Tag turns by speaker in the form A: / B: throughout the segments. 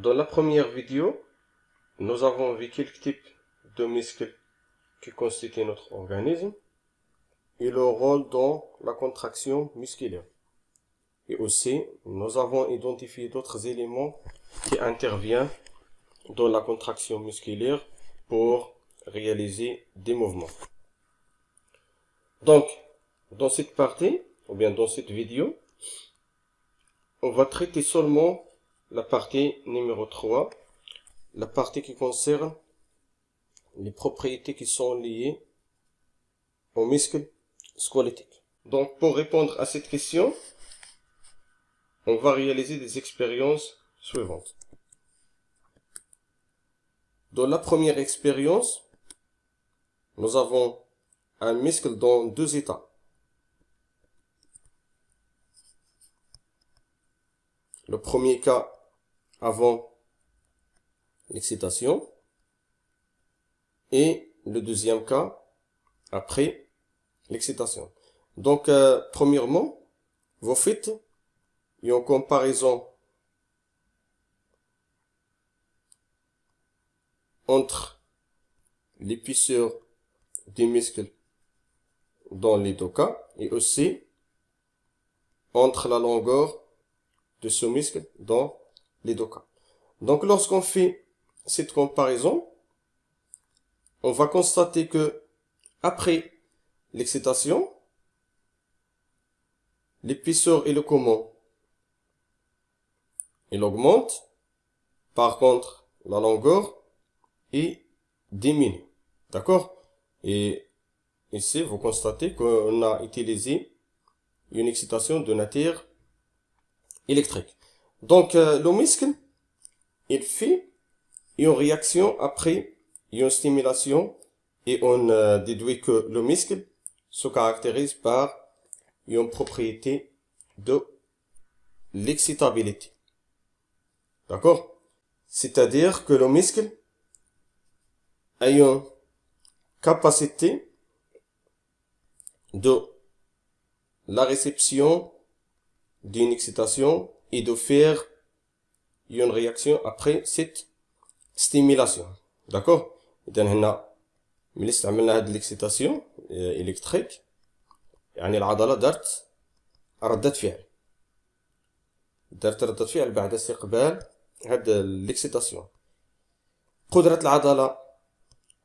A: Dans la première vidéo, nous avons vu quelques types de muscles qui constituent notre organisme et leur rôle dans la contraction musculaire. Et aussi, nous avons identifié d'autres éléments qui interviennent dans la contraction musculaire pour réaliser des mouvements. Donc, dans cette partie, ou bien dans cette vidéo, on va traiter seulement la partie numéro 3, la partie qui concerne les propriétés qui sont liées aux muscles squelettiques. Donc, pour répondre à cette question, on va réaliser des expériences suivantes. Dans la première expérience, nous avons un muscle dans deux états. Le premier cas avant l'excitation et le deuxième cas après l'excitation. Donc, premièrement, vous faites une comparaison entre l'épaisseur du muscle dans les deux cas et aussi entre la longueur de ce muscle dans les deux cas. Donc, lorsqu'on fait cette comparaison, on va constater que après l'excitation, l'épaisseur et le comment, il augmente. Par contre, la longueur est diminue. D'accord? Et ici, vous constatez qu'on a utilisé une excitation de nature électrique. Donc, le muscle, il fait une réaction après une stimulation et on déduit que le muscle se caractérise par une propriété de l'excitabilité. D'accord? C'est-à-dire que le muscle a une capacité de la réception d'une excitation et de faire une réaction après cette stimulation. D'accord? إذن هنا ملي استعملنا هاد l'excitation électrique يعني العضلة دارت ردة فعل. دارت ردة فعل بعد استقبال هاد l'excitation. قدرة العضلة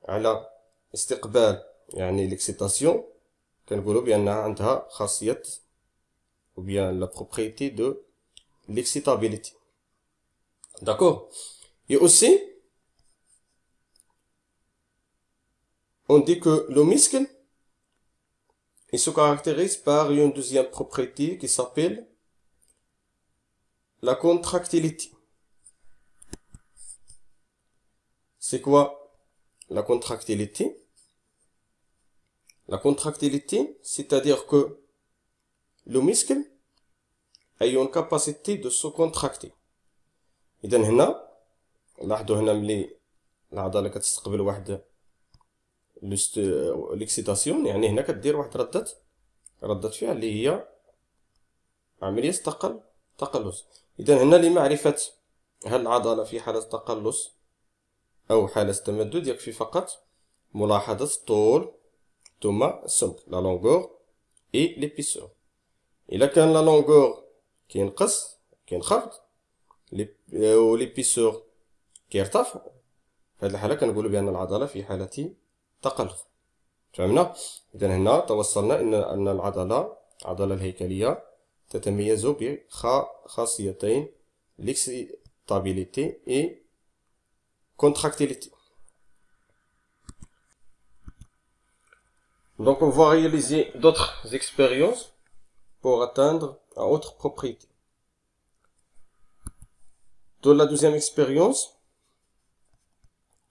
A: على استقبال يعني l'excitation كنقولوا بأنها عندها خاصية ou bien la propriété de l'excitabilité. D'accord? Et aussi, on dit que le muscle, il se caractérise par une deuxième propriété qui s'appelle la contractilité. C'est quoi la contractilité? La contractilité, c'est-à-dire que le muscle a une capacité de se contracter. إذن هنا لاحظوا هنا ملي العضلة كتستقبل واحد l'excitation يعني هنا كدير واحد ردة فعل اللي هي عملية تقلص. إذن هنا لمعرفة هل العضلة في حالة تقلص أو حالة تمدد يكفي فقط ملاحظة الطول ثم السمك la longueur et l'épaisseur. إلا كان la longueur كينقص كينخفض و l'épaisseur كيرتفع، في هذه الحالة كنقولوا بأن العضلة في حالة تقلص. فهمنا؟ إذن هنا توصلنا أن العضلة الهيكلية تتميز بخاصيتين l'excitabilité et contractilité. Donc on va réaliser d'autres expériences pour atteindre à autre propriété. Dans la deuxième expérience,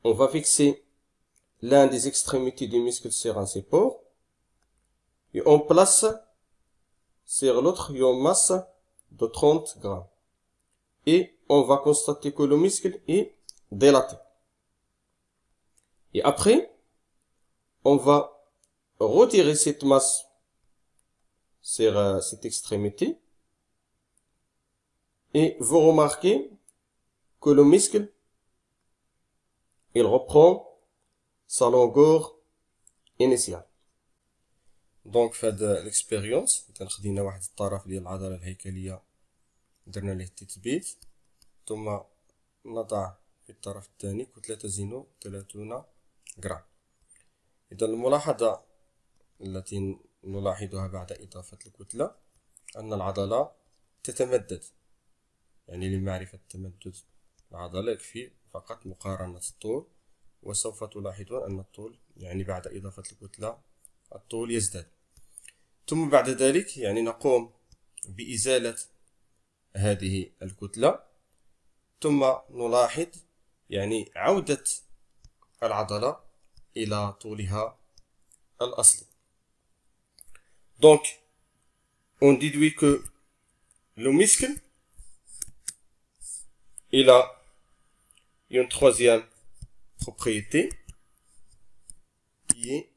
A: on va fixer l'un des extrémités du muscle sur un support et on place sur l'autre une masse de 30 grammes. Et on va constater que le muscle est dilaté. Et après, on va retirer cette masse sur cette extrémité et vous remarquez que le muscle il reprend sa longueur initiale. دونك في هاد الاكسبيريونس خدينا واحد الطرف ديال العضله الهيكليه درنا ليه التثبيت، ثم نضع في الطرف الثاني كتله تزن 30 غرام. اذا الملاحظه التي نلاحظها بعد اضافه الكتله ان العضله تتمدد، يعني لمعرفه تمدد العضله يكفي فقط مقارنه الطول، وسوف تلاحظون ان الطول يعني بعد اضافه الكتله الطول يزداد. ثم بعد ذلك يعني نقوم بإزالة هذه الكتلة، ثم نلاحظ يعني عودة العضلة إلى طولها الأصلي. Donc, on déduit que le muscle, il a une troisième propriété qui est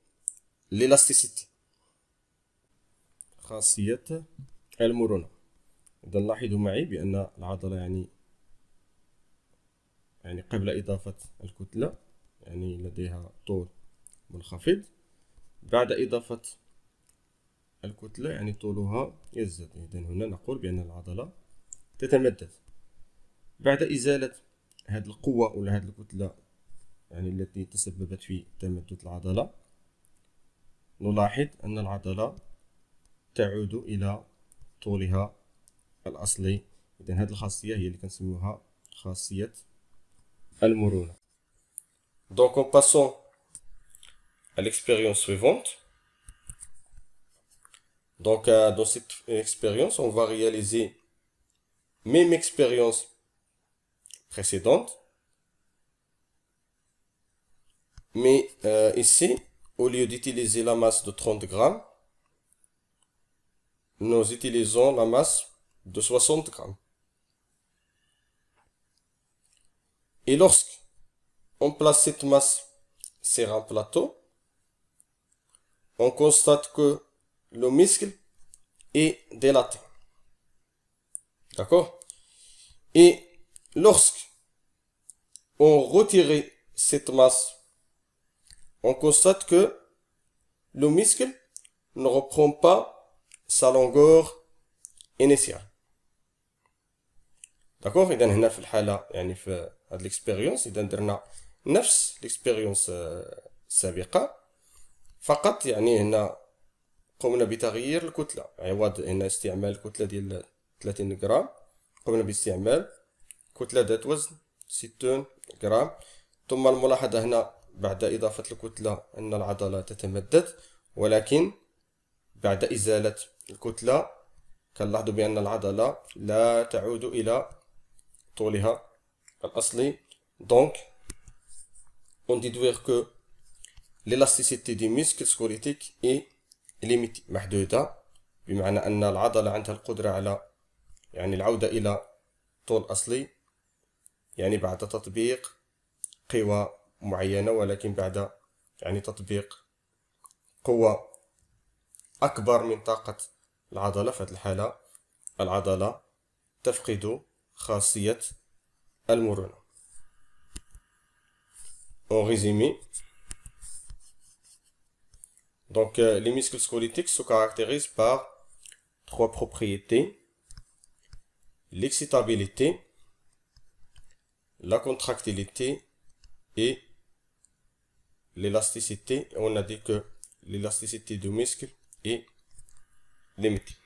A: l'élasticité. خاصية المرونة. إذا لاحظوا معي بأن العضلة يعني قبل إضافة الكتلة يعني لديها طول منخفض، بعد إضافة الكتلة يعني طولها يزداد. إذا هنا نقول بأن العضلة تتمدد. بعد إزالة هذه القوة ولا هذه الكتلة يعني التي تسببت في تمدد العضلة، نلاحظ أن العضلة تعود إلى طولها الأصلي. إذن هذه الخاصية هي اللي كنسميوها خاصية المرونة. Donc en passant à l'expérience suivante. Donc dans cette expérience, on va réaliser même expérience précédente, mais ici, au lieu d'utiliser la masse de 30 grammes, nous utilisons la masse de 60 grammes. Et lorsqu'on place cette masse sur un plateau, on constate que le muscle est dilaté. D'accord? Et lorsqu'on retire cette masse, on constate que le muscle ne reprend pas sa longueur initiale. D'accord. إذا هنا في الحالة يعني في هاد الإكسبيريونس إذا درنا نفس الإكسبيريونس السابقة، فقط يعني هنا قمنا بتغيير الكتلة. عوض هنا استعمال الكتلة ديال 30 غرام قمنا باستعمال كتلة ذات وزن 60 غرام. ثم الملاحظة هنا بعد إضافة الكتلة أن العضلة تتمدد، ولكن بعد إزالة الكتلة كنلاحظوا بأن العضلة لا تعود إلى طولها الأصلي. Donc, on déduire que l'élasticité du muscle squelettique est limitée، محدودة، بمعنى أن العضلة عندها القدرة على يعني العودة إلى طول أصلي، يعني بعد تطبيق قوى معينة، ولكن بعد يعني تطبيق قوة أكبر من طاقة العضلة. في هذه الحالة العضلة تفقد خاصية المرونة. En résumé, donc les muscles squelettiques se caractérisent par trois propriétés: l'excitabilité, la contractilité et l'élasticité. On a dit que l'élasticité du muscle est limitée.